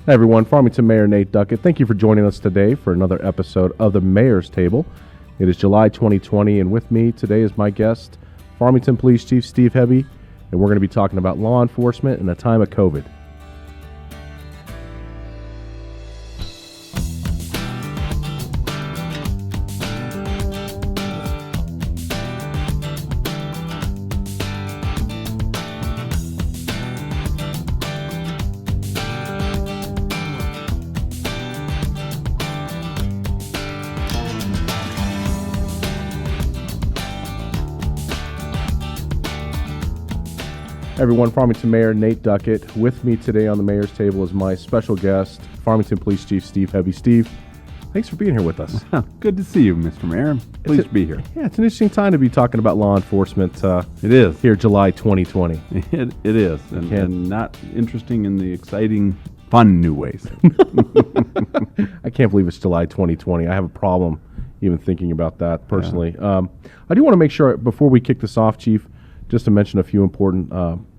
Hi everyone, Farmington Mayor Nate Duckett. Thank you for joining us today for another episode of the Mayor's Table. It is July 2020, and with me today is my guest, Farmington Police Chief Steve Hebby, and we're going to be talking about law enforcement in a time of COVID. Everyone, Farmington Mayor Nate Duckett. With me today on the Mayor's Table is my special guest, Farmington Police Chief Steve Hebby. Steve, thanks for being here with us. Good to see you, Mr. Mayor. Pleased to be here. Yeah, it's an interesting time to be talking about law enforcement. It is. Here, July 2020. It is, and not interesting in the exciting, fun new ways. I can't believe it's July 2020. I have a problem even thinking about that personally. Yeah. I do want to make sure, before we kick this off, Chief, just to mention a few important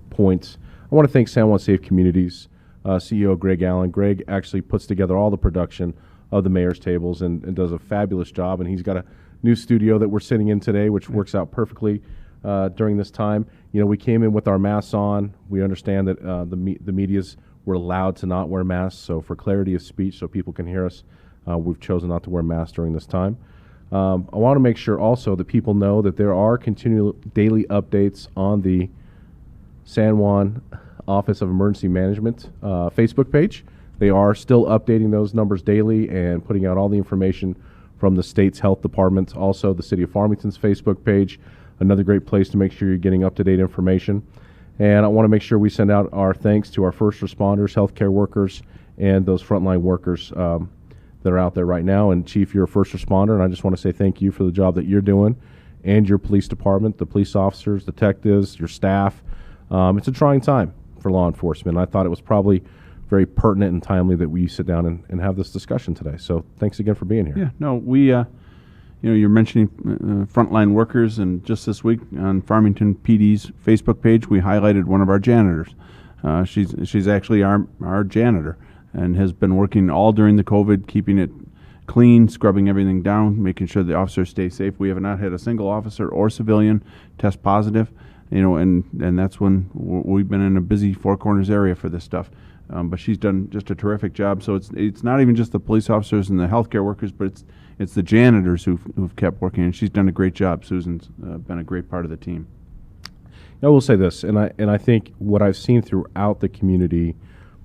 points. I want to thank San Juan Safe Communities CEO Greg Allen. Greg actually puts together all the production of the Mayor's Tables and does a fabulous job. And he's got a new studio that we're sitting in today, which works out perfectly during this time. You know, we came in with our masks on. We understand that the medias were allowed to not wear masks. So for clarity of speech, so people can hear us, we've chosen not to wear masks during this time. I want to make sure also that people know that there are continual daily updates on the San Juan Office of Emergency Management Facebook page. They are still updating those numbers daily and putting out all the information from the state's health department. Also, the City of Farmington's Facebook page, another great place to make sure you're getting up-to-date information. And I want to make sure we send out our thanks to our first responders, healthcare workers, and those frontline workers that are out there right now. And Chief, you're a first responder, and I just want to say thank you for the job that you're doing, and your police department, the police officers, detectives, your staff. It's a trying time for law enforcement. I thought it was probably very pertinent and timely that we sit down and have this discussion today. So thanks again for being here. Yeah, no, we, you're mentioning frontline workers, and just this week on Farmington PD's Facebook page, we highlighted one of our janitors. She's actually our janitor, and has been working all during the COVID, keeping it clean, scrubbing everything down, making sure the officers stay safe. We have not had a single officer or civilian test positive, and that's when we've been in a busy Four Corners area for this stuff. But she's done just a terrific job. So it's not even just the police officers and the healthcare workers, but it's the janitors who've kept working, and she's done a great job. Susan's been a great part of the team. I will say this, and I think what I've seen throughout the community,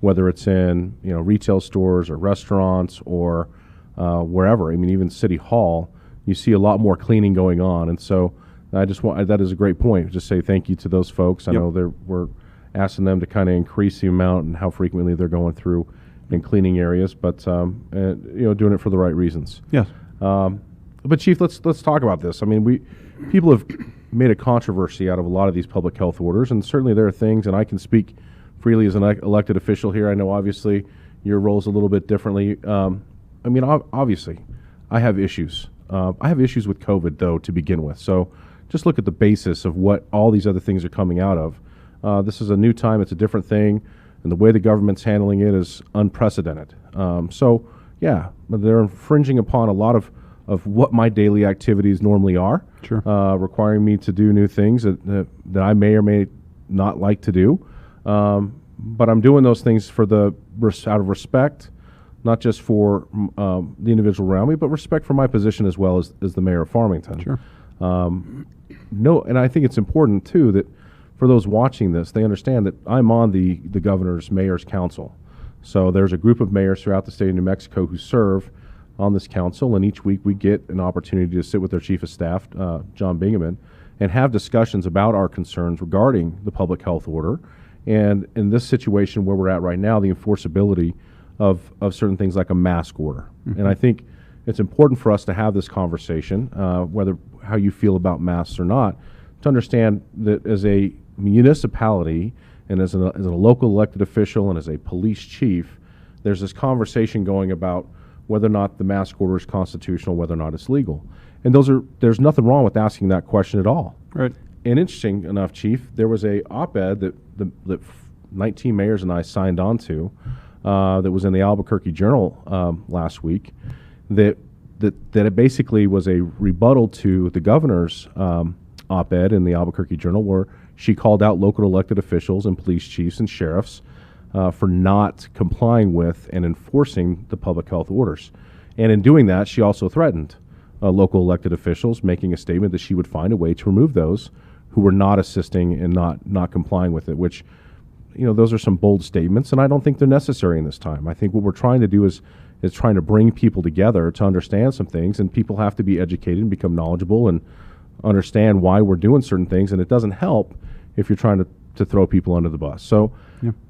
whether it's in retail stores or restaurants or wherever, I mean even City Hall, you see a lot more cleaning going on, and so I just want that is a great point. Just say thank you to those folks. I know we're asking them to kind of increase the amount and how frequently they're going through and cleaning areas, but doing it for the right reasons. Yes. But Chief, let's talk about this. I mean, people have made a controversy out of a lot of these public health orders, and certainly there are things, and I can speak freely as an elected official here. I know obviously your role's a little bit differently. Obviously, I have issues. I have issues with COVID, though, to begin with. So just look at the basis of what all these other things are coming out of. This is a new time. It's a different thing. And the way the government's handling it is unprecedented. They're infringing upon a lot of what my daily activities normally are. Sure. Requiring me to do new things that I may or may not like to do. But I'm doing those things out of respect, not just for the individual around me, but respect for my position as well as the mayor of Farmington. Sure. And I think it's important, too, that for those watching this, they understand that I'm on the governor's mayor's council. So there's a group of mayors throughout the state of New Mexico who serve on this council, and each week we get an opportunity to sit with their chief of staff, John Bingaman, and have discussions about our concerns regarding the public health order. And in this situation where we're at right now, the enforceability of certain things like a mask order. Mm-hmm. And I think it's important for us to have this conversation, whether how you feel about masks or not, to understand that as a municipality and as a local elected official and as a police chief, there's this conversation going about whether or not the mask order is constitutional, whether or not it's legal. And there's nothing wrong with asking that question at all. Right. And interesting enough, Chief, there was a op-ed that 19 mayors and I signed on to that was in the Albuquerque Journal last week that it basically was a rebuttal to the governor's op-ed in the Albuquerque Journal, where she called out local elected officials and police chiefs and sheriffs for not complying with and enforcing the public health orders. And in doing that, she also threatened local elected officials, making a statement that she would find a way to remove those who were not assisting and not complying with it, which, those are some bold statements, and I don't think they're necessary in this time. I think what we're trying to do is trying to bring people together to understand some things, and people have to be educated and become knowledgeable and understand why we're doing certain things, and it doesn't help if you're trying to throw people under the bus. So,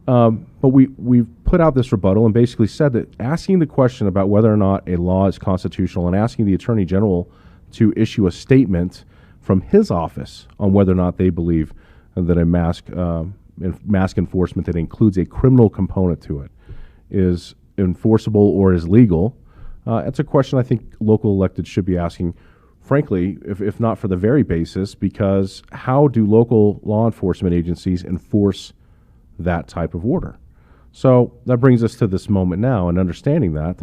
but we've put out this rebuttal and basically said that asking the question about whether or not a law is constitutional and asking the Attorney General to issue a statement from his office on whether or not they believe that a mask enforcement that includes a criminal component to it is enforceable or is legal, it's a question I think local electeds should be asking, frankly, if not for the very basis, because how do local law enforcement agencies enforce that type of order? So that brings us to this moment now, and understanding that,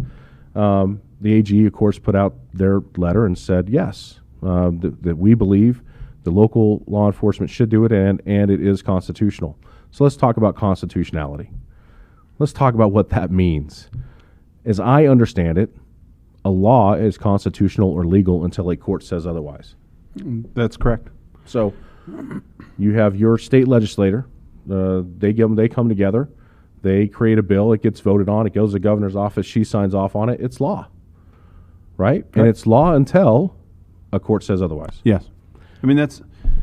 the AG, of course, put out their letter and said, yes, that we believe the local law enforcement should do it, and it is constitutional. So let's talk about constitutionality. Let's talk about what that means. As I understand it, a law is constitutional or legal until a court says otherwise. That's correct. So you have your state legislator. They come together. They create a bill. It gets voted on. It goes to the governor's office. She signs off on it. It's law, right? And it's law until a court says otherwise. Yes. I mean,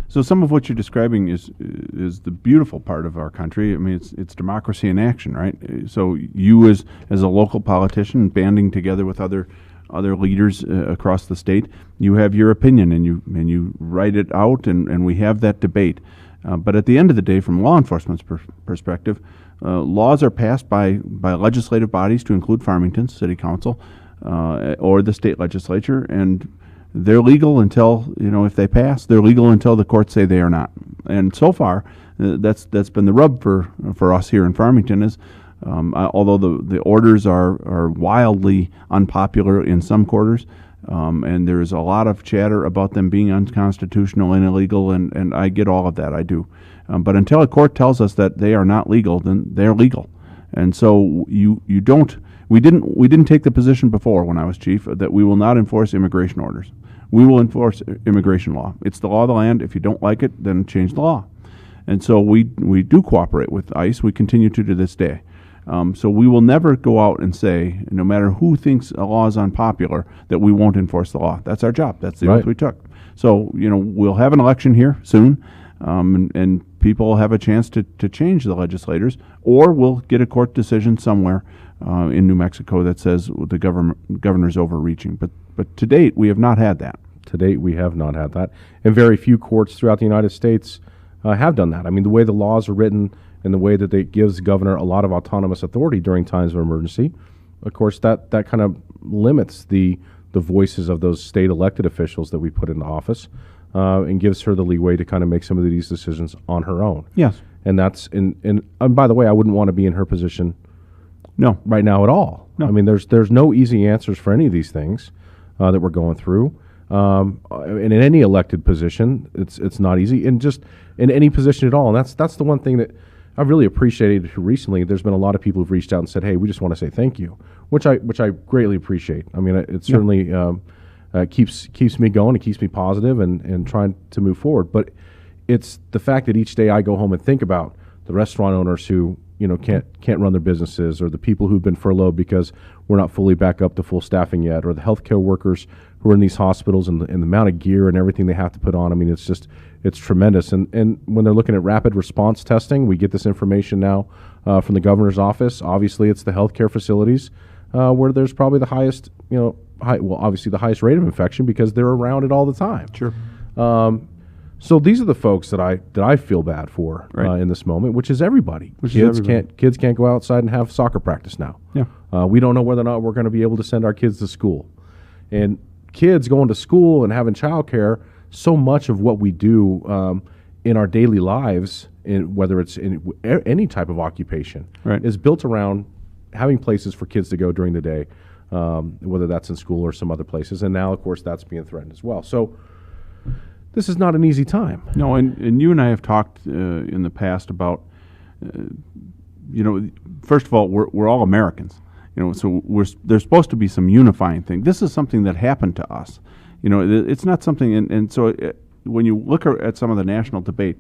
so some of what you're describing is the beautiful part of our country. I mean, it's democracy in action, right? So you as a local politician banding together with other leaders across the state, you have your opinion and you write it out, and we have that debate. But at the end of the day, from law enforcement's perspective, laws are passed by legislative bodies, to include Farmington's City Council or the state legislature, and they're legal until, if they pass, they're legal until the courts say they are not. And so far, that's been the rub for us here in Farmington is, although the orders are wildly unpopular in some quarters, and there's a lot of chatter about them being unconstitutional and illegal, and I get all of that, I do. But until a court tells us that they are not legal, then they're legal. And so we didn't take the position before when I was chief that we will not enforce immigration orders. We will enforce immigration law. It's the law of the land. If you don't like it, then change the law. And so we do cooperate with ICE. We continue to this day. So we will never go out and say, no matter who thinks a law is unpopular, that we won't enforce the law. That's our job. That's the oath we took. So, we'll have an election here soon, and people will have a chance to change the legislators, or we'll get a court decision somewhere in New Mexico that says the governor's overreaching. But to date, we have not had that. To date, we have not had that. And very few courts throughout the United States have done that. I mean, the way the laws are written and the way that it gives the governor a lot of autonomous authority during times of emergency, of course, that kind of limits the voices of those state elected officials that we put into office, and gives her the leeway to kind of make some of these decisions on her own. Yes. And that's and by the way, I wouldn't want to be in her position right now at all. No. I mean, there's no easy answers for any of these things that we're going through. And in any elected position, it's not easy, and just in any position at all. And that's the one thing that I've really appreciated recently. There's been a lot of people who've reached out and said, "Hey, we just want to say thank you," which I greatly appreciate. I mean, it certainly keeps me going. It keeps me positive and trying to move forward. But it's the fact that each day I go home and think about the restaurant owners who can't run their businesses, or the people who've been furloughed because we're not fully back up to full staffing yet, or the healthcare workers who are in these hospitals and the amount of gear and everything they have to put on. I mean, it's tremendous. And when they're looking at rapid response testing, we get this information now from the governor's office. Obviously, it's the healthcare facilities where there's probably the highest, obviously the highest rate of infection because they're around it all the time. Sure. So these are the folks that I feel bad for in this moment, which is everybody. Kids can't go outside and have soccer practice now. Yeah. We don't know whether or not we're going to be able to send our kids to school. And kids going to school and having childcare, so much of what we do in our daily lives, whether it's in any type of occupation, is built around having places for kids to go during the day, whether that's in school or some other places. And now, of course, that's being threatened as well. So this is not an easy time. No, and you and I have talked in the past about, first of all, we're all Americans. So there's supposed to be some unifying thing. This is something that happened to us. It's not something, and so when you look at some of the national debate,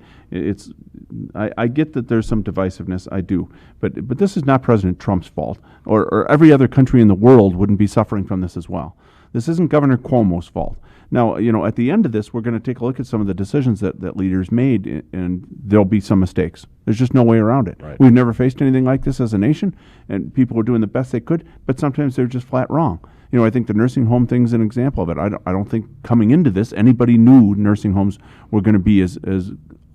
I get that there's some divisiveness, I do, but this is not President Trump's fault, or every other country in the world wouldn't be suffering from this as well. This isn't Governor Cuomo's fault. Now, at the end of this, we're going to take a look at some of the decisions that leaders made, and there'll be some mistakes. There's just no way around it. Right. We've never faced anything like this as a nation, and people were doing the best they could, but sometimes they're just flat wrong. I think the nursing home thing is an example of it. I don't think coming into this, anybody knew nursing homes were going to be as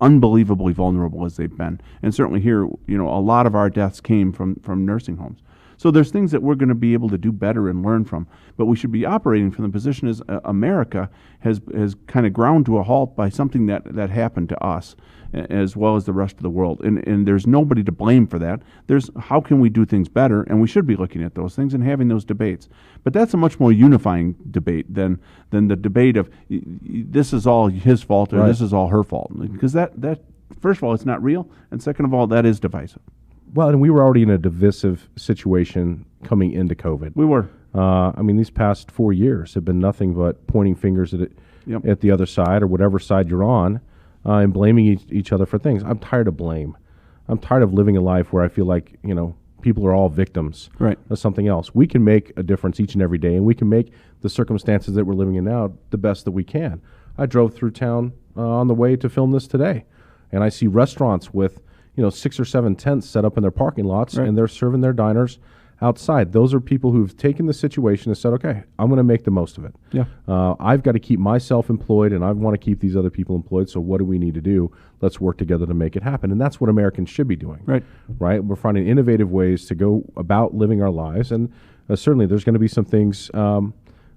unbelievably vulnerable as they've been. And certainly here, a lot of our deaths came from nursing homes. So there's things that we're going to be able to do better and learn from. But we should be operating from the position as America has kind of ground to a halt by something that happened to us, as well as the rest of the world. And there's nobody to blame for that. There's how can we do things better, and we should be looking at those things and having those debates. But that's a much more unifying debate than the debate of this is all his fault or this is all her fault. Because that first of all, it's not real, and second of all, that is divisive. Well, and we were already in a divisive situation coming into COVID. We were. These past 4 years have been nothing but pointing fingers at it, Yep. at the other side or whatever side you're on, and blaming each other for things. I'm tired of blame. I'm tired of living a life where I feel like, people are all victims of something else. We can make a difference each and every day, and we can make the circumstances that we're living in now the best that we can. I drove through town on the way to film this today, and I see restaurants with 6 or 7 tents set up in their parking lots, and they're serving their diners outside. Those are people who've taken the situation and said, okay, I'm going to make the most of it. Yeah. I've got to keep myself employed, and I want to keep these other people employed, so what do we need to do? Let's work together to make it happen. And that's what Americans should be doing. Right? We're finding innovative ways to go about living our lives, and certainly there's going to be some things that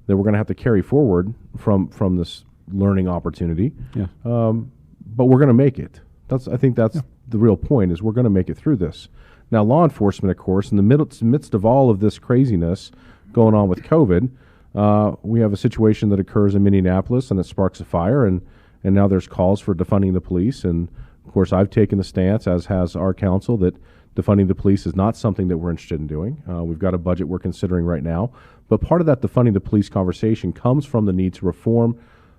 we're going to have to carry forward from this learning opportunity. Yeah. But we're going to make it. I think that's the real point, is we're going to make it through this. Now, law enforcement, of course, in the midst of all of this craziness going on with COVID, we have a situation that occurs in Minneapolis, and it sparks a fire, and now there's calls for defunding the police. And, of course, I've taken the stance, as has our council, that defunding the police is not something that we're interested in doing. We've got a budget we're considering right now. But part of that defunding the police conversation comes from the need to reform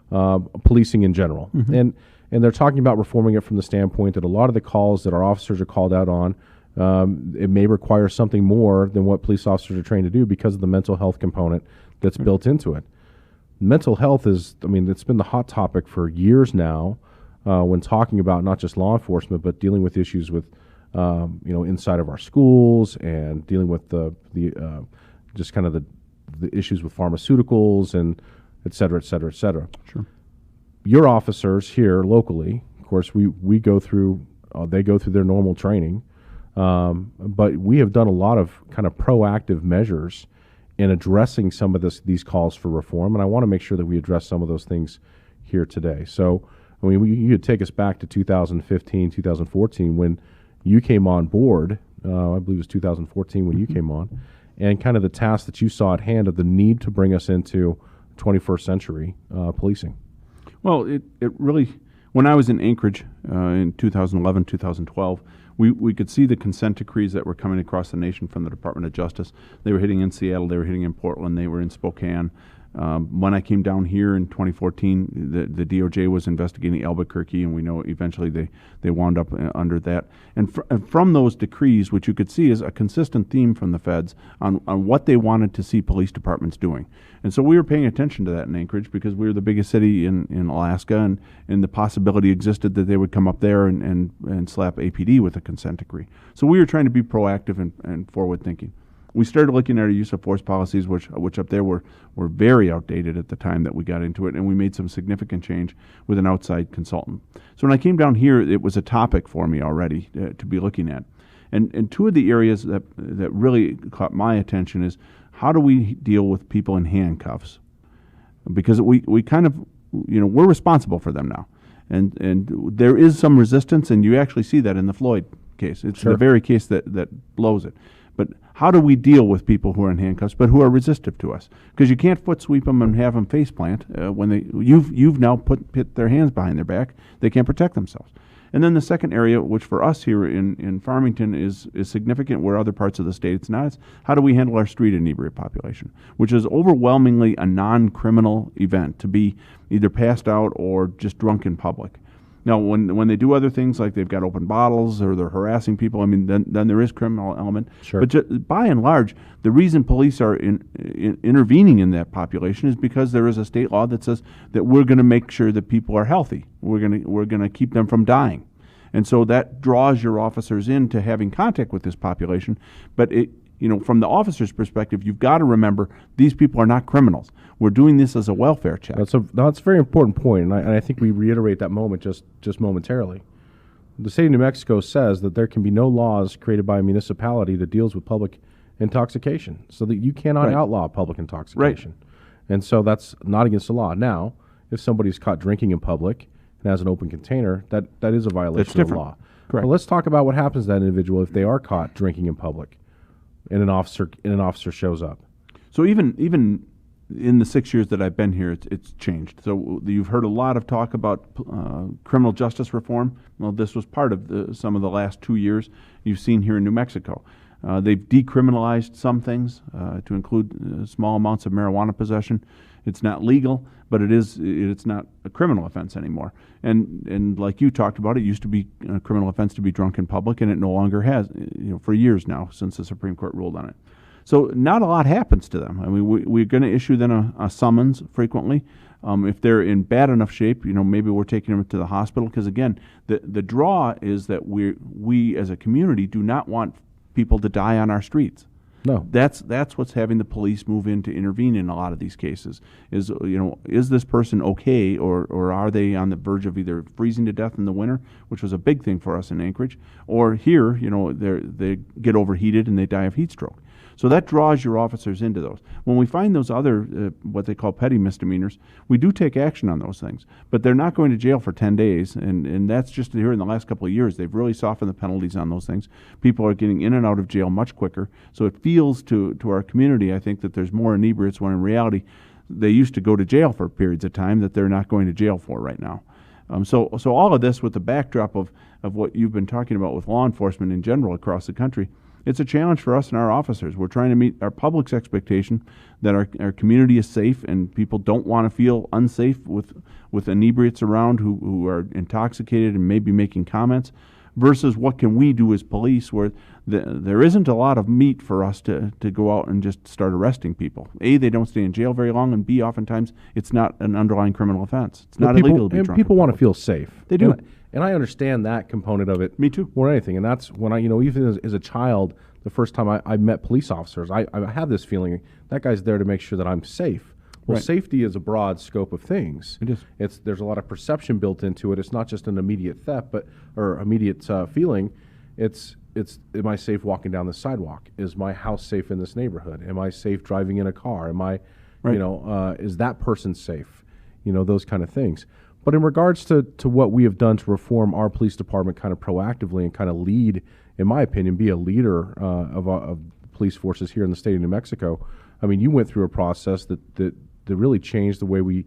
policing in general. Mm-hmm. And they're talking about reforming it from the standpoint that a lot of the calls that our officers are called out on, it may require something more than what police officers are trained to do because of the mental health component that's built into it. Mental health it's been the hot topic for years now when talking about not just law enforcement, but dealing with issues with, inside of our schools, and dealing with the just kind of the issues with pharmaceuticals and et cetera, et cetera, et cetera. Sure. Your officers here locally, of course, we go through, they go through their normal training, but we have done a lot of kind of proactive measures in addressing some of these calls for reform, and I want to make sure that we address some of those things here today. So, you could take us back to 2015, 2014, when you came on board. I believe it was 2014 when you came on, and kind of the task that you saw at hand of the need to bring us into 21st century policing. Well, it really, when I was in Anchorage in 2011, 2012, we could see the consent decrees that were coming across the nation from the Department of Justice. They were hitting in Seattle, they were hitting in Portland, they were in Spokane. When I came down here in 2014, the DOJ was investigating Albuquerque, and we know eventually they wound up under that. And from those decrees, which you could see is a consistent theme from the feds on what they wanted to see police departments doing. And so we were paying attention to that in Anchorage because we were the biggest city in Alaska, and the possibility existed that they would come up there and slap APD with a consent decree. So we were trying to be proactive and forward-thinking. We started looking at our use of force policies, which up there were very outdated at the time that we got into it, and we made some significant change with an outside consultant. So when I came down here, it was a topic for me already to be looking at. And two of the areas that really caught my attention is how do we deal with people in handcuffs? Because we kind of, we're responsible for them now. And there is some resistance, and you actually see that in the Floyd case. It's the very case that blows it. But how do we deal with people who are in handcuffs but who are resistive to us? Because you can't foot sweep them and have them face plant when you've now put their hands behind their back. They can't protect themselves. And then the second area, which for us here in Farmington is significant, where other parts of the state it's not, is how do we handle our street inebriate population, which is overwhelmingly a non-criminal event, to be either passed out or just drunk in public. Now, when they do other things, like they've got open bottles or they're harassing people, I mean, then there is criminal element. Sure. But by and large, the reason police are intervening in that population is because there is a state law that says that we're going to make sure that people are healthy. We're going to keep them from dying. And so that draws your officers into having contact with this population. But from the officer's perspective, you've got to remember these people are not criminals. We're doing this as a welfare check. That's a very important point, and I think we reiterate that moment just momentarily. The state of New Mexico says that there can be no laws created by a municipality that deals with public intoxication, so that you cannot outlaw public intoxication. Right. And so that's not against the law. Now, if somebody's caught drinking in public and has an open container, that is a violation of the law. Correct. But let's talk about what happens to that individual if they are caught drinking in public and an officer shows up. So even in the 6 years that I've been here, it's changed. So you've heard a lot of talk about criminal justice reform. Well, this was part of some of the last 2 years you've seen here in New Mexico. They've decriminalized some things to include small amounts of marijuana possession. It's not legal, but it's not a criminal offense anymore. And like you talked about, it used to be a criminal offense to be drunk in public, and it no longer has, for years now since the Supreme Court ruled on it. So not a lot happens to them. I mean, we're going to issue them a summons frequently. If they're in bad enough shape, maybe we're taking them to the hospital, because again, the draw is that we as a community do not want people to die on our streets. No. That's what's having the police move in to intervene in a lot of these cases. Is this person okay, or are they on the verge of either freezing to death in the winter, which was a big thing for us in Anchorage, or here, they get overheated and they die of heat stroke. So that draws your officers into those. When we find those other, what they call petty misdemeanors, we do take action on those things. But they're not going to jail for 10 days, and that's just here in the last couple of years. They've really softened the penalties on those things. People are getting in and out of jail much quicker. So it feels to our community, I think, that there's more inebriates, when in reality they used to go to jail for periods of time that they're not going to jail for right now. So all of this with the backdrop of what you've been talking about with law enforcement in general across the country, it's a challenge for us and our officers. We're trying to meet our public's expectation that our community is safe, and people don't want to feel unsafe with inebriates around who are intoxicated and maybe making comments, versus what can we do as police, where there isn't a lot of meat for us to go out and just start arresting people. A, they don't stay in jail very long, and B, oftentimes it's not an underlying criminal offense. It's not illegal to be drunk. People want to feel safe. They do. And I understand that component of it. Me too. More than anything. And that's when even as a child, the first time I met police officers, I have this feeling that guy's there to make sure that I'm safe. Well, safety is a broad scope of things. It is. There's a lot of perception built into it. It's not just an immediate theft, or immediate feeling. It's am I safe walking down the sidewalk? Is my house safe in this neighborhood? Am I safe driving in a car? Am I, is that person safe? Those kind of things. But in regards to what we have done to reform our police department kind of proactively and kind of lead, in my opinion, be a leader of police forces here in the state of New Mexico, I mean, you went through a process that really changed the way we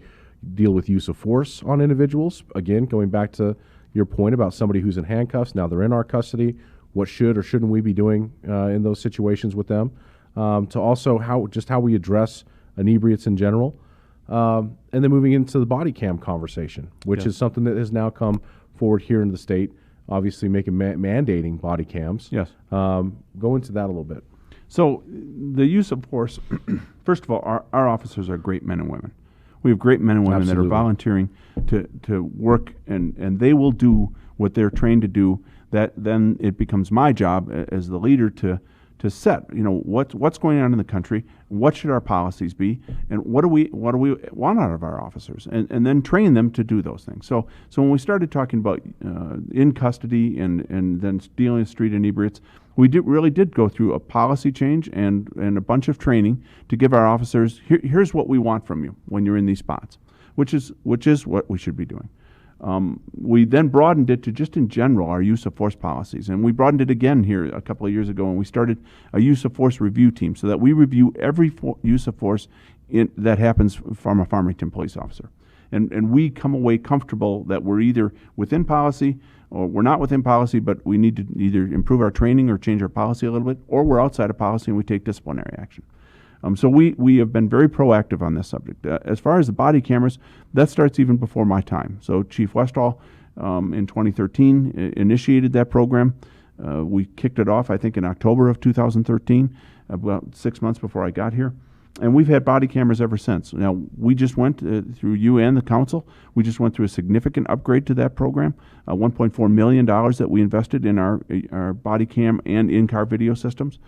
deal with use of force on individuals. Again, going back to your point about somebody who's in handcuffs, now they're in our custody. What should or shouldn't we be doing in those situations with them? To also how we address inebriates in general. And then moving into the body cam conversation, which is something that has now come forward here in the state, obviously mandating body cams. Yes. Go into that a little bit. So the use of force, first of all, our officers are great men and women. We have great men and women that are volunteering to work, and they will do what they're trained to do. That then it becomes my job as the leader to set, what's going on in the country, what should our policies be, and what do we want out of our officers, and then train them to do those things. So when we started talking about in custody and then dealing with street inebriates, we really did go through a policy change and a bunch of training to give our officers, here's what we want from you when you're in these spots, which is what we should be doing. We then broadened it to just in general our use of force policies. And we broadened it again here a couple of years ago, and we started a use of force review team so that we review every use of force that happens from a Farmington police officer. And we come away comfortable that we're either within policy or we're not within policy, but we need to either improve our training or change our policy a little bit, or we're outside of policy and we take disciplinary action. So we have been very proactive on this subject. As far as the body cameras, that starts even before my time. So Chief Westall in 2013 initiated that program. We kicked it off, I think, in October of 2013, about 6 months before I got here. And we've had body cameras ever since. Now, we just went through you and the council, we just went through a significant upgrade to that program, $1.4 million that we invested in our body cam and in-car video systems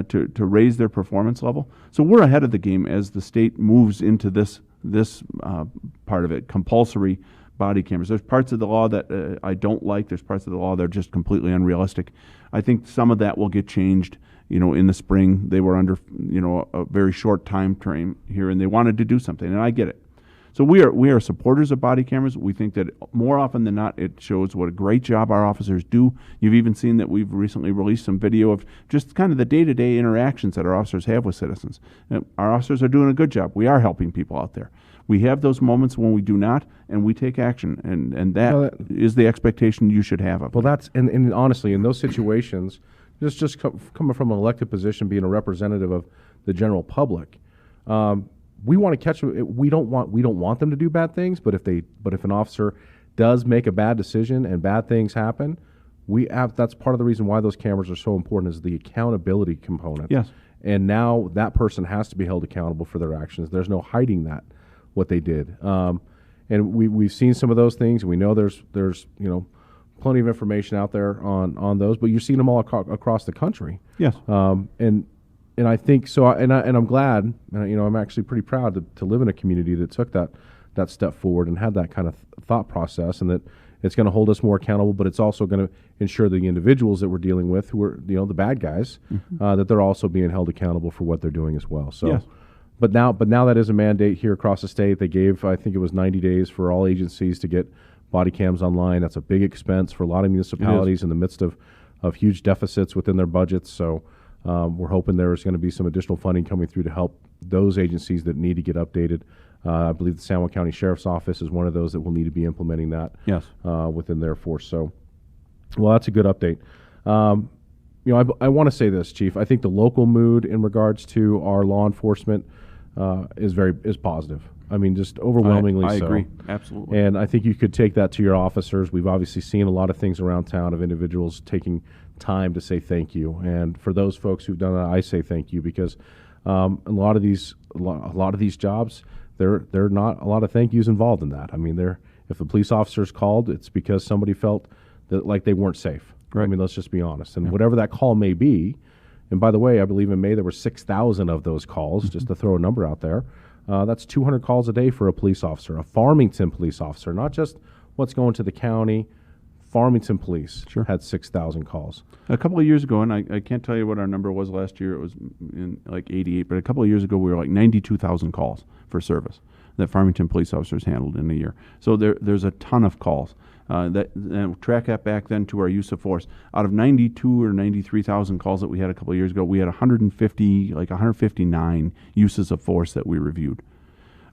to raise their performance level. So we're ahead of the game as the state moves into this part of it, compulsory body cameras. There's parts of the law that I don't like. There's parts of the law that are just completely unrealistic. I think some of that will get changed. In the spring, they were under, a very short time frame here, and they wanted to do something, and I get it. So we are supporters of body cameras. We think that more often than not, it shows what a great job our officers do. You've even seen that we've recently released some video of just kind of the day-to-day interactions that our officers have with citizens. Our officers are doing a good job. We are helping people out there. We have those moments when we do not, and we take action, and that is the expectation you should have of Well, them. that's, and honestly, in those situations, just coming from an elected position, being a representative of the general public, we want to catch them. We don't want them to do bad things, but if an officer does make a bad decision and bad things happen, that's part of the reason why those cameras are so important, is the accountability component. Yes. And now that person has to be held accountable for their actions. There's no hiding what they did. And we've seen some of those things, and we know there's plenty of information out there on those, but you're seeing them all across the country. Yes. And I think so. And I'm glad. I'm actually pretty proud to live in a community that took that step forward and had that kind of thought process, and that it's going to hold us more accountable. But it's also going to ensure the individuals that we're dealing with, who are the bad guys, that they're also being held accountable for what they're doing as well. So. Yes. But now that is a mandate here across the state. They gave, I think it was 90 days for all agencies to get body cams online. That's a big expense for a lot of municipalities in the midst of huge deficits within their budgets. So we're hoping there's going to be some additional funding coming through to help those agencies that need to get updated. I believe the San Juan County Sheriff's Office is one of those that will need to be implementing that within their force. So, well, that's a good update. I want to say this, Chief. I think the local mood in regards to our law enforcement is positive. I mean, just overwhelmingly so. I agree, absolutely. And I think you could take that to your officers. We've obviously seen a lot of things around town of individuals taking time to say thank you. And for those folks who've done that, I say thank you, because a lot of these jobs, there are not a lot of thank yous involved in that. I mean, if the police officer's called, it's because somebody felt that like they weren't safe. Right. I mean, let's just be honest. And whatever that call may be, and by the way, I believe in May there were 6,000 of those calls, just to throw a number out there. That's 200 calls a day for a police officer, a Farmington police officer, not just what's going to the county. Farmington Police had 6,000 calls. A couple of years ago, and I can't tell you what our number was last year, it was in like 88, but a couple of years ago we were like 92,000 calls for service that Farmington police officers handled in a year. So there's a ton of calls. Track that back then to our use of force. Out of 92 or 93,000 calls that we had a couple of years ago, we had 159 uses of force that we reviewed.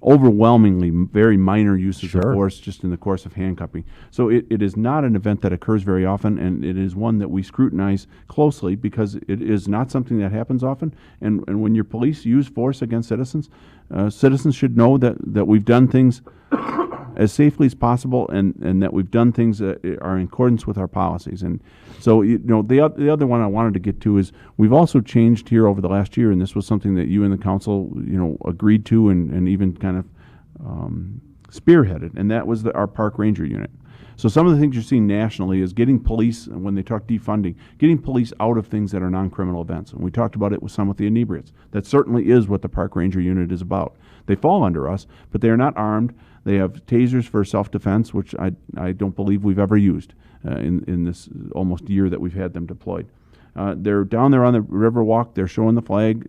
Overwhelmingly very minor uses of force just in the course of handcuffing. So it is not an event that occurs very often, and it is one that we scrutinize closely because it is not something that happens often. And when your police use force against citizens, citizens should know that we've done things as safely as possible, and that we've done things that are in accordance with our policies. And so, the other one I wanted to get to is we've also changed here over the last year, and this was something that you and the council, agreed to and even kind of spearheaded, and that was our park ranger unit. So some of the things you're seeing nationally is getting police, when they talk defunding, getting police out of things that are non-criminal events. And we talked about it with some with the inebriates. That certainly is what the park ranger unit is about. They fall under us, but they are not armed. They have tasers for self-defense, which I don't believe we've ever used in this almost year that we've had them deployed. They're down there on the Riverwalk. They're showing the flag.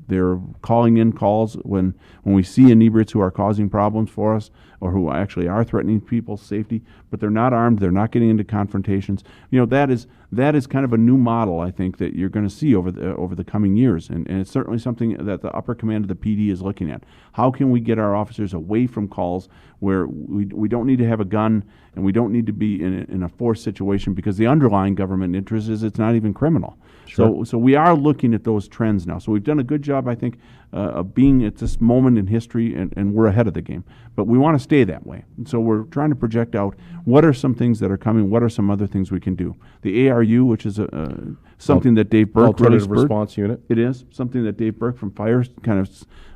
They're calling in calls when we see inebriates who are causing problems for us or who actually are threatening people's safety. But they're not armed. They're not getting into confrontations. That is kind of a new model, I think, that you're going to see over the coming years, and it's certainly something that the upper command of the PD is looking at. How can we get our officers away from calls where we don't need to have a gun and we don't need to be in a forced situation because the underlying government interest is it's not even criminal. Sure. So we are looking at those trends now. So we've done a good job, I think, of being at this moment in history, and we're ahead of the game. But we want to stay that way. And so we're trying to project out what are some things that are coming, what are some other things we can do. The ARU, which is something that Dave Burke really Alternative spurred. Response Unit. It is something that Dave Burke from Fire kind of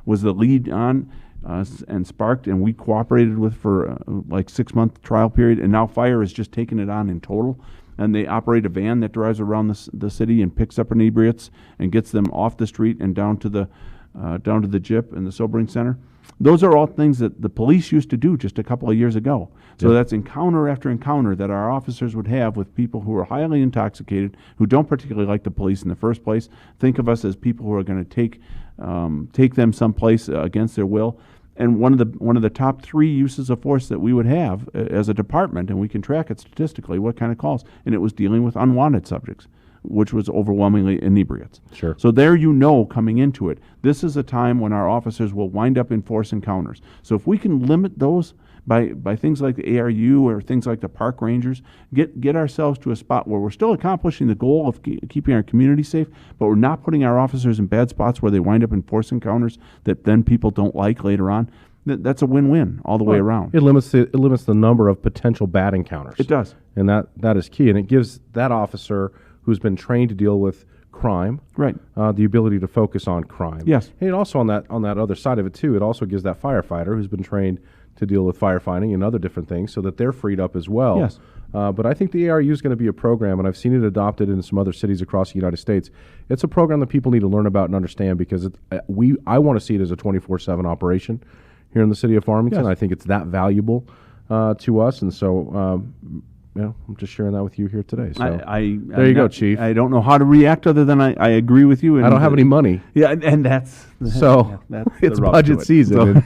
was the lead on and sparked, and we cooperated with for like 6-month trial period, and now Fire is just taking it on in total. And they operate a van that drives around the city and picks up inebriates and gets them off the street and down to the JIP and the sobering center. Those are all things that the police used to do just a couple of years ago. So that's encounter after encounter that our officers would have with people who are highly intoxicated, who don't particularly like the police in the first place. Think of us as people who are going to take them someplace against their will. And one of the top 3 uses of force that we would have as a department, and we can track it statistically, what kind of calls, and it was dealing with unwanted subjects, which was overwhelmingly inebriates. Sure. So coming into it, this is a time when our officers will wind up in force encounters. So if we can limit those by things like the ARU or things like the park rangers, get ourselves to a spot where we're still accomplishing the goal of keeping our community safe, but we're not putting our officers in bad spots where they wind up in force encounters that then people don't like later on. That's a win-win all the way around. It limits the number of potential bad encounters. It does. And that is key. And it gives that officer who's been trained to deal with crime, right, the ability to focus on crime. Yes. And also on that other side of it too, it also gives that firefighter who's been trained to deal with firefighting and other different things so that they're freed up as well. Yes. But I think the ARU is going to be a program, and I've seen it adopted in some other cities across the United States. It's a program that people need to learn about and understand because I want to see it as a 24/7 operation here in the city of Farmington. Yes. I think it's that valuable to us, and so I'm just sharing that with you here today. So there you go, Chief. I don't know how to react other than I agree with you. And I don't have any money. Yeah, and that's so that's it's the rub budget to it. season. So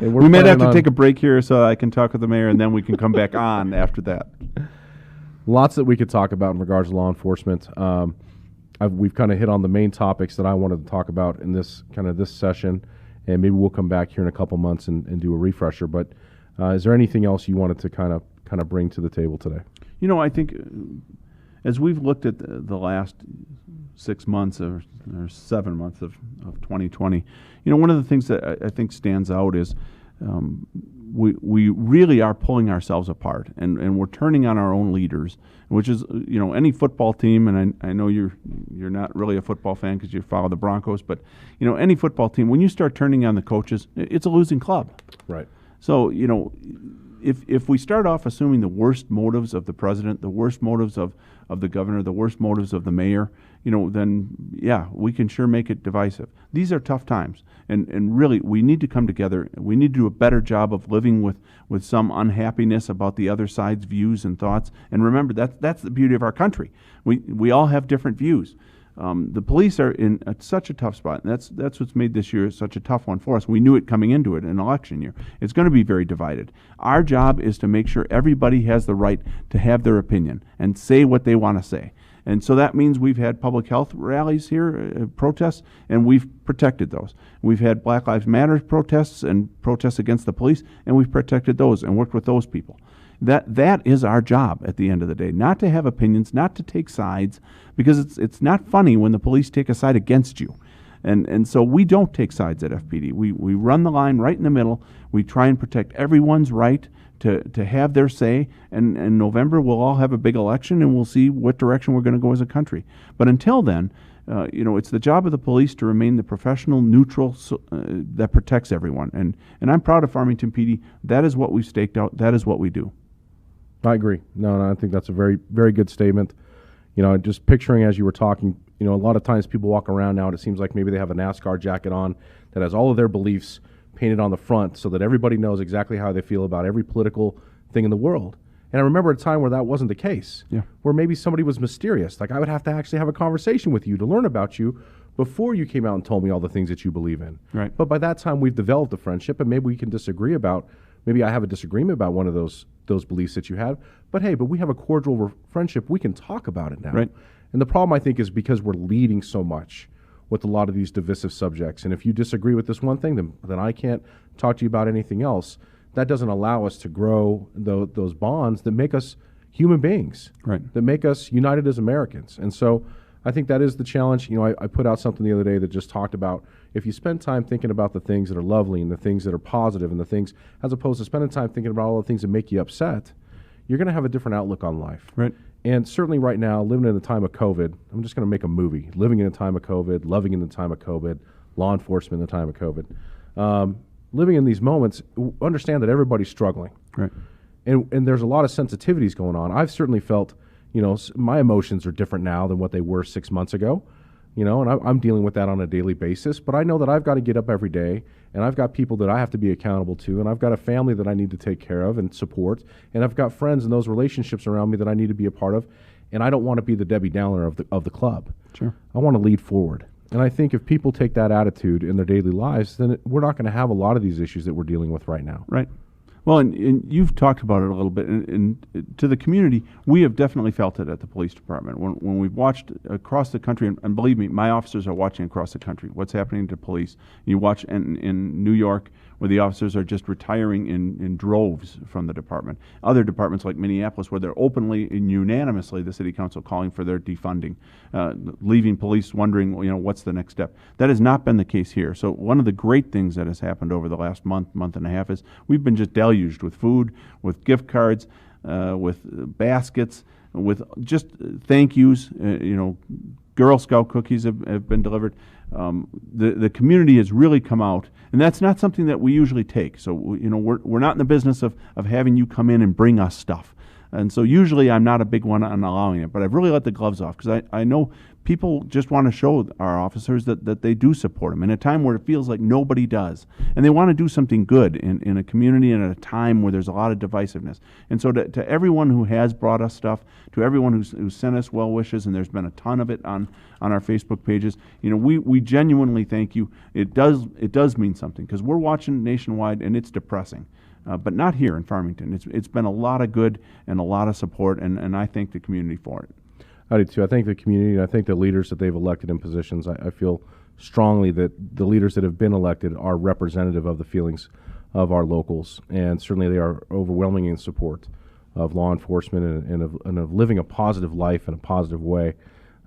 and we might have to take a break here so I can talk with the mayor, and then we can come back on after that. Lots that we could talk about in regards to law enforcement. We've kind of hit on the main topics that I wanted to talk about in this session, and maybe we'll come back here in a couple months and do a refresher. But is there anything else you wanted to kind of bring to the table today? I think as we've looked at the last 6 months or 7 months of 2020, one of the things that I think stands out is we really are pulling ourselves apart, and we're turning on our own leaders, which is any football team, and I know you're not really a football fan because you follow the Broncos, but any football team, when you start turning on the coaches, it's a losing club. Right. So if we start off assuming the worst motives of the president, the worst motives of the governor, the worst motives of the mayor, then we can sure make it divisive. These are tough times, and really we need to come together. We need to do a better job of living with some unhappiness about the other side's views and thoughts. And remember, that's the beauty of our country. We all have different views. The police are in such a tough spot, and that's what's made this year such a tough one for us. We knew it coming into it, an election year. It's going to be very divided. Our job is to make sure everybody has the right to have their opinion and say what they want to say. And so that means we've had public health rallies here, protests, and we've protected those. We've had Black Lives Matter protests and protests against the police, and we've protected those and worked with those people. That is our job at the end of the day, not to have opinions, not to take sides, because it's not funny when the police take a side against you. And so we don't take sides at FPD. We run the line right in the middle. We try and protect everyone's right to have their say. And in November, we'll all have a big election, and we'll see what direction we're going to go as a country. But until then, it's the job of the police to remain the professional, neutral that protects everyone. And I'm proud of Farmington PD. That is what we've staked out. That is what we do. I agree. No, I think that's a very, very good statement. Just picturing as you were talking, a lot of times people walk around now and it seems like maybe they have a NASCAR jacket on that has all of their beliefs painted on the front so that everybody knows exactly how they feel about every political thing in the world. And I remember a time where that wasn't the case, Yeah. where maybe somebody was mysterious. Like I would have to actually have a conversation with you to learn about you before you came out and told me all the things that you believe in. Right. But by that time, we've developed a friendship, and maybe we can disagree about, maybe I have a disagreement about one of those beliefs that you have. But hey, but we have a cordial friendship. We can talk about it now. Right. And the problem, I think, is because we're leading so much with a lot of these divisive subjects. And if you disagree with this one thing, then I can't talk to you about anything else. That doesn't allow us to grow those bonds that make us human beings, Right. that make us united as Americans. And so I think that is the challenge. I put out something the other day that just talked about if you spend time thinking about the things that are lovely and the things that are positive and the things, as opposed to spending time thinking about all the things that make you upset, you're going to have a different outlook on life. Right. And certainly right now, living in the time of COVID, I'm just going to make a movie. Living in the time of COVID, loving in the time of COVID, law enforcement in the time of COVID. Living in these moments, understand that everybody's struggling. Right. And there's a lot of sensitivities going on. I've certainly felt, my emotions are different now than what they were 6 months ago. And I'm dealing with that on a daily basis. But I know that I've got to get up every day, and I've got people that I have to be accountable to, and I've got a family that I need to take care of and support, and I've got friends and those relationships around me that I need to be a part of. And I don't want to be the Debbie Downer of the club. Sure. I want to lead forward. And I think if people take that attitude in their daily lives, then we're not going to have a lot of these issues that we're dealing with right now. Right. Well, and you've talked about it a little bit. And to the community, we have definitely felt it at the police department. When we've watched across the country, and believe me, my officers are watching across the country, what's happening to police. You watch in New York, where the officers are just retiring in droves from the department. Other departments like Minneapolis, where they're openly and unanimously, the city council calling for their defunding, leaving police wondering, what's the next step. That has not been the case here. So one of the great things that has happened over the last month and a half is we've been just deluged with food, with gift cards, with baskets, with just thank yous. Girl Scout cookies have been delivered. The community has really come out, and that's not something that we usually take. So we're not in the business of having you come in and bring us stuff. And so usually I'm not a big one on allowing it, but I've really let the gloves off because I know people just want to show our officers that they do support them in a time where it feels like nobody does. And they want to do something good in a community and at a time where there's a lot of divisiveness. And so to everyone who has brought us stuff, to everyone who's sent us well wishes, and there's been a ton of it on our Facebook pages, we genuinely thank you. It does mean something because we're watching nationwide and it's depressing. But not here in Farmington. It's been a lot of good and a lot of support, and I thank the community for it. I do too. I thank the community, and I think the leaders that they've elected in positions. I feel strongly that the leaders that have been elected are representative of the feelings of our locals, and certainly they are overwhelming in support of law enforcement and of living a positive life in a positive way,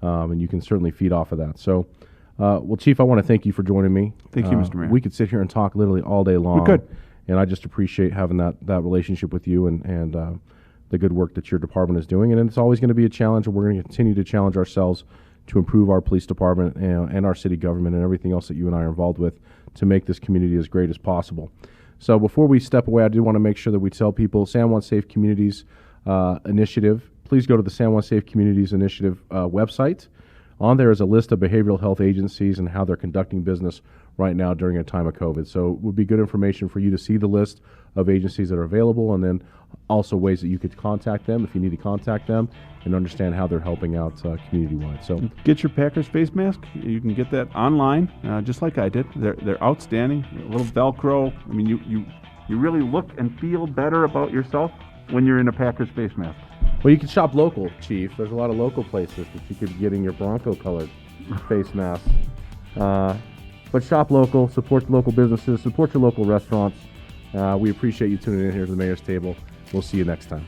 and you can certainly feed off of that. So, well, Chief, I want to thank you for joining me. Thank you, Mr. Mayor. We could sit here and talk literally all day long. We could. And I just appreciate having that relationship with you and the good work that your department is doing. And it's always going to be a challenge, and we're going to continue to challenge ourselves to improve our police department and our city government and everything else that you and I are involved with to make this community as great as possible. So before we step away, I do want to make sure that we tell people San Juan Safe Communities Initiative. Please go to the San Juan Safe Communities Initiative website. On there is a list of behavioral health agencies and how they're conducting business right now during a time of COVID. So it would be good information for you to see the list of agencies that are available, and then also ways that you could contact them if you need to contact them and understand how they're helping out community-wide. So get your Packers face mask. You can get that online, just like I did. They're outstanding. A little Velcro. I mean, you really look and feel better about yourself when you're in a Packers face mask. Well, you can shop local, Chief. There's a lot of local places that you could be getting your Bronco-colored face mask. But shop local, support the local businesses, support your local restaurants. We appreciate you tuning in here to the Mayor's Table. We'll see you next time.